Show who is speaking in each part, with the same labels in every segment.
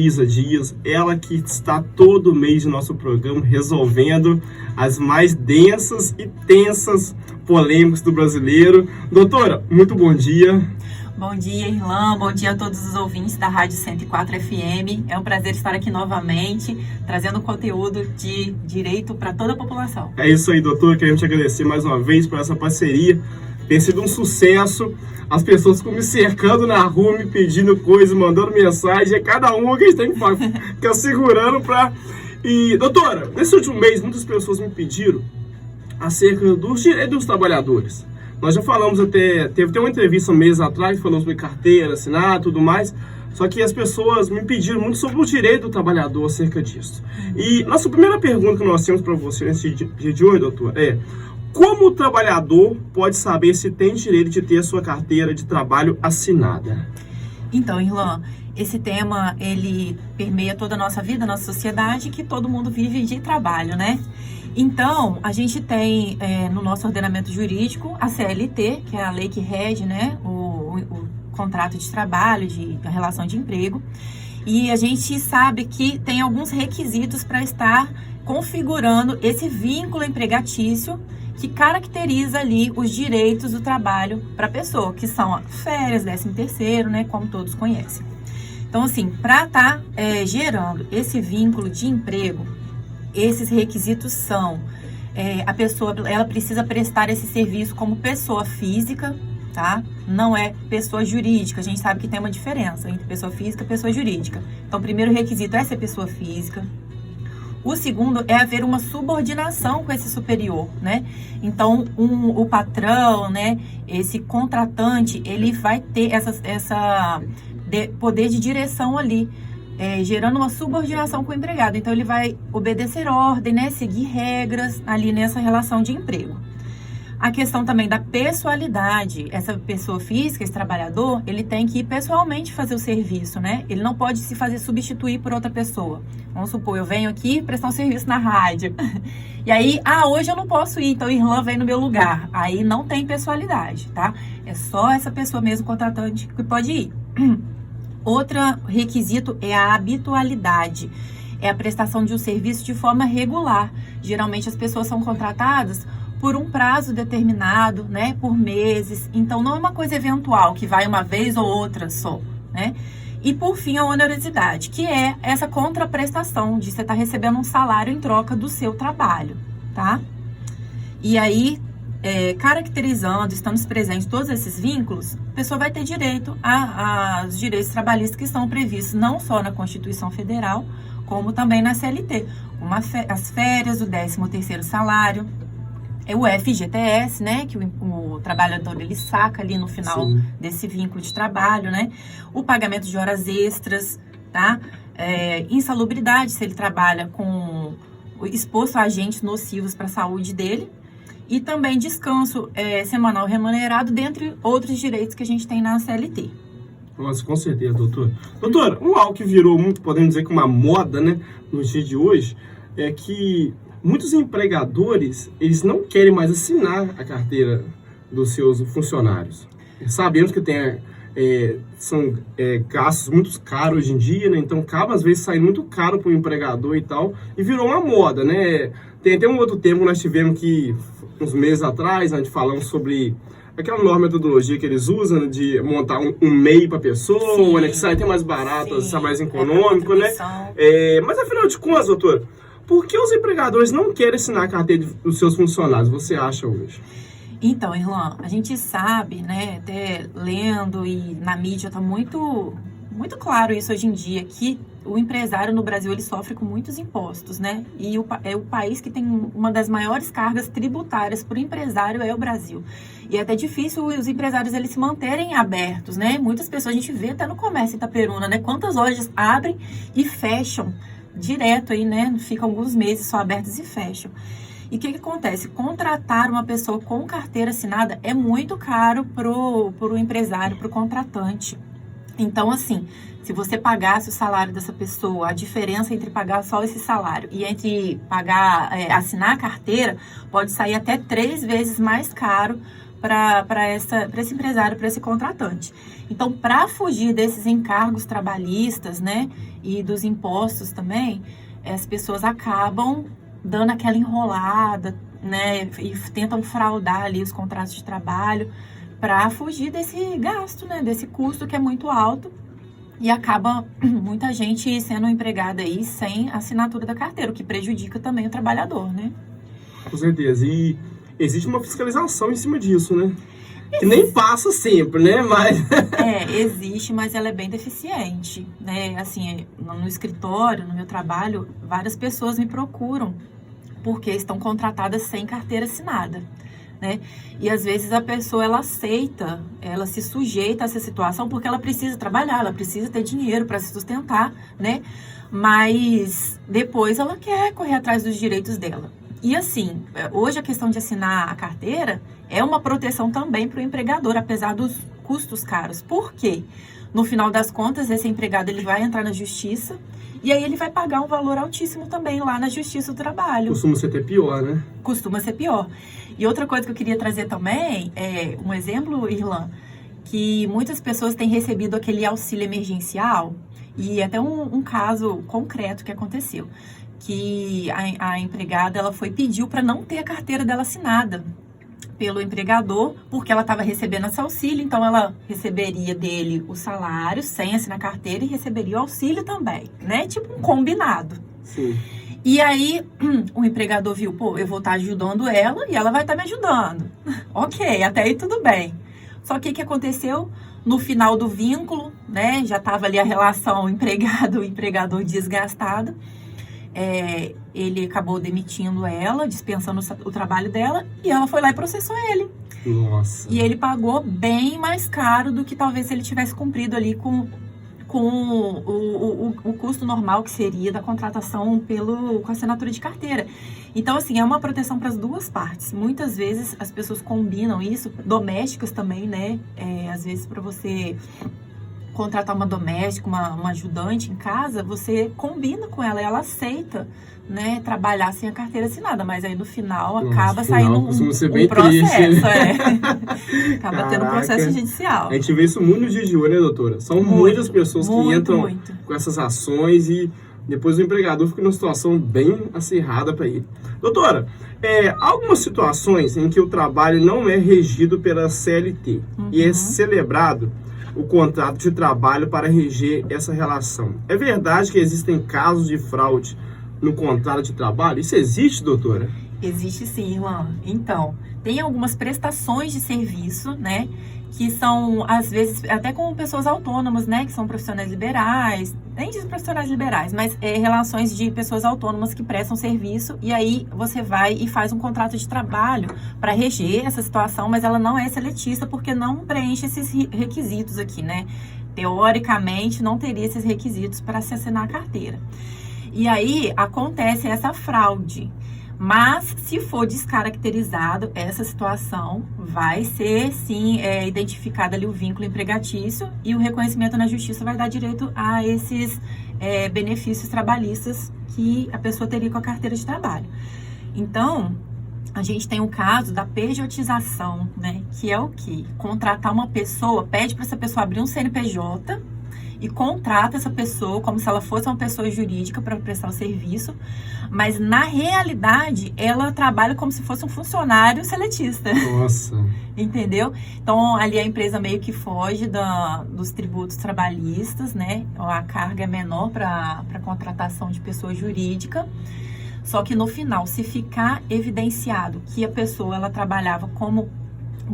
Speaker 1: Isa Dias, ela que está todo mês no nosso programa resolvendo as mais densas e tensas polêmicas do brasileiro. Doutora, muito bom dia.
Speaker 2: Bom dia, Irlan. Bom dia a todos os ouvintes da Rádio 104 FM. É um prazer estar aqui novamente, trazendo conteúdo de direito para toda a população.
Speaker 1: É isso aí, doutor. Queremos te agradecer mais uma vez por essa parceria. Tem sido um sucesso. As pessoas ficam me cercando na rua, me pedindo coisas, mandando mensagem. É cada uma que a gente tem que ficar segurando para... E, doutora, nesse último mês, muitas pessoas me pediram acerca dos direitos dos trabalhadores. Nós já falamos teve uma entrevista um mês atrás, falamos sobre carteira, assinada, tudo mais. Só que as pessoas me pediram muito sobre o direito do trabalhador acerca disso. E nossa primeira pergunta que nós temos para você nesse dia de hoje, doutor, é: como o trabalhador pode saber se tem direito de ter a sua carteira de trabalho assinada?
Speaker 2: Então, Irlan, esse tema, ele permeia toda a nossa vida, a nossa sociedade, que todo mundo vive de trabalho, né? Então, a gente tem no nosso ordenamento jurídico a CLT, que é a lei que rege, né, o contrato de trabalho, a relação de emprego. E a gente sabe que tem alguns requisitos para estar configurando esse vínculo empregatício que caracteriza ali os direitos do trabalho para a pessoa, que são férias, 13º, né, como todos conhecem. Então, assim, para estar gerando esse vínculo de emprego, esses requisitos são, a pessoa, ela precisa prestar esse serviço como pessoa física, tá? Não é pessoa jurídica. A gente sabe que tem uma diferença entre pessoa física e pessoa jurídica. Então, o primeiro requisito é ser pessoa física. O segundo é haver uma subordinação com esse superior, né? Então, o patrão, né, esse contratante, ele vai ter poder de direção ali, gerando uma subordinação com o empregado. Então, ele vai obedecer ordem, né, seguir regras ali nessa relação de emprego. A questão também da pessoalidade. Essa pessoa física, esse trabalhador, ele tem que ir pessoalmente fazer o serviço, né? Ele não pode se fazer substituir por outra pessoa. Vamos supor, eu venho aqui prestar um serviço na rádio. E aí, hoje eu não posso ir, então o Irlan vem no meu lugar. Aí não tem pessoalidade, tá? É só essa pessoa mesmo, contratante, que pode ir. Outro requisito é a habitualidade. É a prestação de um serviço de forma regular. Geralmente as pessoas são contratadas por um prazo determinado, né, por meses. Então, não é uma coisa eventual, que vai uma vez ou outra só, né? E, por fim, a onerosidade, que é essa contraprestação de você estar recebendo um salário em troca do seu trabalho, tá? E aí, caracterizando, estando presentes todos esses vínculos, a pessoa vai ter direito aos direitos trabalhistas que estão previstos não só na Constituição Federal, como também na CLT, como as férias, o 13º salário, o FGTS, né, que o trabalhador ele saca ali no final
Speaker 1: Sim.
Speaker 2: desse vínculo de trabalho, né, o pagamento de horas extras, tá, insalubridade, se ele trabalha exposto a agentes nocivos para a saúde dele, e também descanso semanal remunerado, dentre outros direitos que a gente tem na CLT.
Speaker 1: Nossa, com certeza, doutor. Doutor, algo que virou muito, podemos dizer que uma moda, né, no dia de hoje, é que muitos empregadores, eles não querem mais assinar a carteira dos seus funcionários. Sabemos que são gastos muito caros hoje em dia, né? Então acaba às vezes saindo muito caro para o empregador e tal, e virou uma moda, né? Tem até um outro tempo que nós tivemos que, uns meses atrás, a gente falamos sobre aquela nova metodologia que eles usam, né, de montar um MEI para a pessoa, né, que sai até mais barato, sai mais econômico, né? Mas afinal de contas, doutor, por que os empregadores não querem assinar a carteira dos seus funcionários, você acha hoje?
Speaker 2: Então, Irlan, a gente sabe, né, até lendo e na mídia está muito claro isso hoje em dia, que o empresário no Brasil ele sofre com muitos impostos, né? E é o país que tem uma das maiores cargas tributárias para o empresário é o Brasil. E é até difícil os empresários eles se manterem abertos, né? Muitas pessoas, a gente vê até no comércio Itaperuna, né? Quantas lojas abrem e fecham direto aí, né? Ficam alguns meses só abertas e fecham. E o que acontece? Contratar uma pessoa com carteira assinada é muito caro pro empresário, pro contratante. Então, assim, se você pagasse o salário dessa pessoa, a diferença entre pagar só esse salário e entre assinar a carteira, pode sair até 3 vezes mais caro para esse empresário, para esse contratante. Então, para fugir desses encargos trabalhistas, né, e dos impostos também, as pessoas acabam dando aquela enrolada, né, e tentam fraudar ali os contratos de trabalho para fugir desse gasto, né, desse custo que é muito alto. E acaba muita gente sendo empregada aí sem assinatura da carteira, o que prejudica também o trabalhador, né?
Speaker 1: Com certeza. E existe uma fiscalização em cima disso, né? Que nem passa sempre, né? Mas...
Speaker 2: existe, mas ela é bem deficiente, né? Assim, no escritório, no meu trabalho, várias pessoas me procuram porque estão contratadas sem carteira assinada, né? E às vezes a pessoa, ela aceita, ela se sujeita a essa situação porque ela precisa trabalhar, ela precisa ter dinheiro para se sustentar, né? Mas depois ela quer correr atrás dos direitos dela. E assim, hoje a questão de assinar a carteira é uma proteção também para o empregador, apesar dos custos caros. Por quê? No final das contas, esse empregado ele vai entrar na justiça e aí ele vai pagar um valor altíssimo também lá na Justiça do Trabalho.
Speaker 1: Costuma ser até pior, né?
Speaker 2: Costuma ser pior. E outra coisa que eu queria trazer também é um exemplo, Irlan, que muitas pessoas têm recebido aquele auxílio emergencial e até um caso concreto que aconteceu. Que a empregada ela pediu para não ter a carteira dela assinada pelo empregador, porque ela estava recebendo esse auxílio, então ela receberia dele o salário sem assinar a carteira e receberia o auxílio também, né? Tipo um combinado.
Speaker 1: Sim.
Speaker 2: E aí o empregador viu, pô, eu vou estar ajudando ela e ela vai estar me ajudando. Ok, até aí tudo bem. Só que o que aconteceu? No final do vínculo, né? Já estava ali a relação empregado-empregador desgastada. Ele acabou demitindo ela, dispensando o trabalho dela, e ela foi lá e processou ele.
Speaker 1: Nossa.
Speaker 2: E ele pagou bem mais caro do que talvez se ele tivesse cumprido ali com o custo normal que seria da contratação com a assinatura de carteira. Então, assim, é uma proteção para as duas partes. Muitas vezes as pessoas combinam isso, domésticas também, né? Às vezes para você contratar uma doméstica, uma ajudante em casa, você combina com ela, ela aceita, né, trabalhar sem a carteira assinada, mas aí no final acaba saindo um processo,
Speaker 1: triste, né?
Speaker 2: Acaba tendo um processo judicial.
Speaker 1: A gente vê isso muito no dia de hoje, né, doutora? São muitas pessoas que entram com essas ações e depois o empregador fica numa situação bem acirrada para ele. Doutora, há algumas situações em que o trabalho não é regido pela CLT e é celebrado o contrato de trabalho para reger essa relação. É verdade que existem casos de fraude no contrato de trabalho? Isso existe, doutora?
Speaker 2: Existe sim, Irlan. Então, tem algumas prestações de serviço, né, que são, às vezes, até com pessoas autônomas, né, que são profissionais liberais, nem diz profissionais liberais, mas relações de pessoas autônomas que prestam serviço, e aí você vai e faz um contrato de trabalho para reger essa situação, mas ela não é seletista, porque não preenche esses requisitos aqui, né? Teoricamente, não teria esses requisitos para se assinar a carteira. E aí, acontece essa fraude. Mas, se for descaracterizado essa situação, vai ser, sim, identificado ali o vínculo empregatício e o reconhecimento na justiça vai dar direito a esses benefícios trabalhistas que a pessoa teria com a carteira de trabalho. Então, a gente tem o caso da pejotização, né? Que é o quê? Contratar uma pessoa, pede para essa pessoa abrir um CNPJ e contrata essa pessoa como se ela fosse uma pessoa jurídica para prestar o serviço, mas na realidade ela trabalha como se fosse um funcionário seletista.
Speaker 1: Nossa.
Speaker 2: Entendeu? Então ali a empresa meio que foge dos tributos trabalhistas, né? A carga é menor para contratação de pessoa jurídica. Só que no final, se ficar evidenciado que a pessoa ela trabalhava com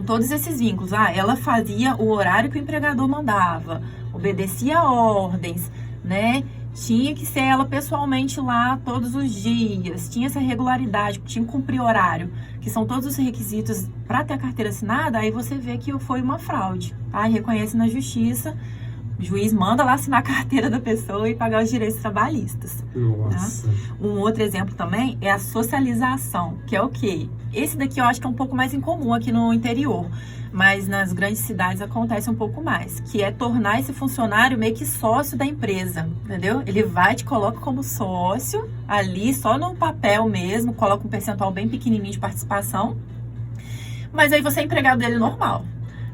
Speaker 2: todos esses vínculos, ela fazia o horário que o empregador mandava, obedecia a ordens, né? Tinha que ser ela pessoalmente lá todos os dias, tinha essa regularidade, tinha que cumprir horário, que são todos os requisitos para ter a carteira assinada, aí você vê que foi uma fraude, tá? Reconhece na justiça, o juiz manda lá assinar a carteira da pessoa e pagar os direitos trabalhistas.
Speaker 1: Nossa.
Speaker 2: Tá? Um outro exemplo também é a socialização, que é o quê? Esse daqui eu acho que é um pouco mais incomum aqui no interior, mas nas grandes cidades acontece um pouco mais, que é tornar esse funcionário meio que sócio da empresa, entendeu? Ele vai, te coloca como sócio ali, só no papel mesmo, coloca um percentual bem pequenininho de participação, Mas aí você é empregado dele normal,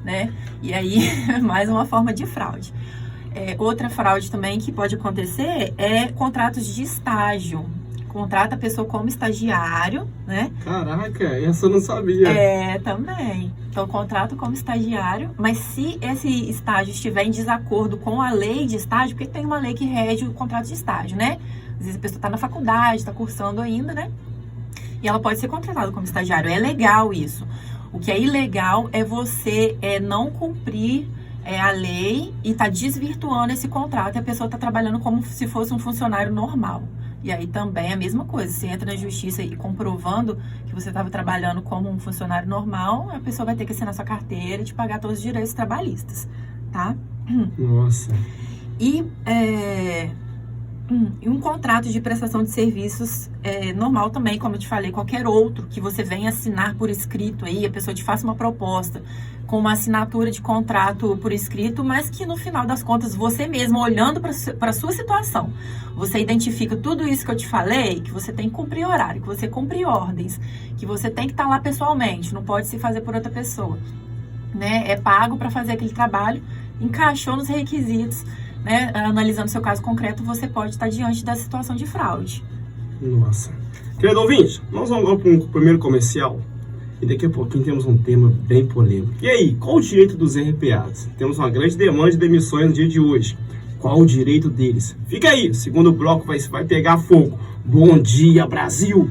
Speaker 2: né? E aí, mais uma forma de fraude. Outra fraude também que pode acontecer é contratos de estágio. Contrata a pessoa como estagiário, né?
Speaker 1: Caraca, essa eu não sabia.
Speaker 2: Também. Então, contrato como estagiário, mas se esse estágio estiver em desacordo com a lei de estágio, porque tem uma lei que rege o contrato de estágio, né? Às vezes a pessoa está na faculdade, está cursando ainda, né? E ela pode ser contratada como estagiário. É legal isso. O que é ilegal é você não cumprir a lei e tá desvirtuando esse contrato e a pessoa está trabalhando como se fosse um funcionário normal. E aí também é a mesma coisa. Você entra na justiça e comprovando que você estava trabalhando como um funcionário normal, a pessoa vai ter que assinar sua carteira e te pagar todos os direitos trabalhistas, tá?
Speaker 1: Nossa.
Speaker 2: E um contrato de prestação de serviços normal também, como eu te falei, qualquer outro que você venha assinar por escrito aí, a pessoa te faça uma proposta com uma assinatura de contrato por escrito, mas que no final das contas, você mesmo, olhando para a sua situação, você identifica tudo isso que eu te falei, que você tem que cumprir horário, que você cumpre ordens, que você tem que estar lá pessoalmente, não pode se fazer por outra pessoa, né? É pago para fazer aquele trabalho, encaixou nos requisitos, né? Analisando seu caso concreto, você pode estar diante da situação de fraude.
Speaker 1: Nossa. Querido ouvinte, nós vamos agora para um primeiro comercial. E daqui a pouquinho temos um tema bem polêmico. E aí, qual o direito dos RPAs? Temos uma grande demanda de demissões no dia de hoje. Qual o direito deles? Fica aí, segundo bloco vai pegar fogo. Bom dia, Brasil!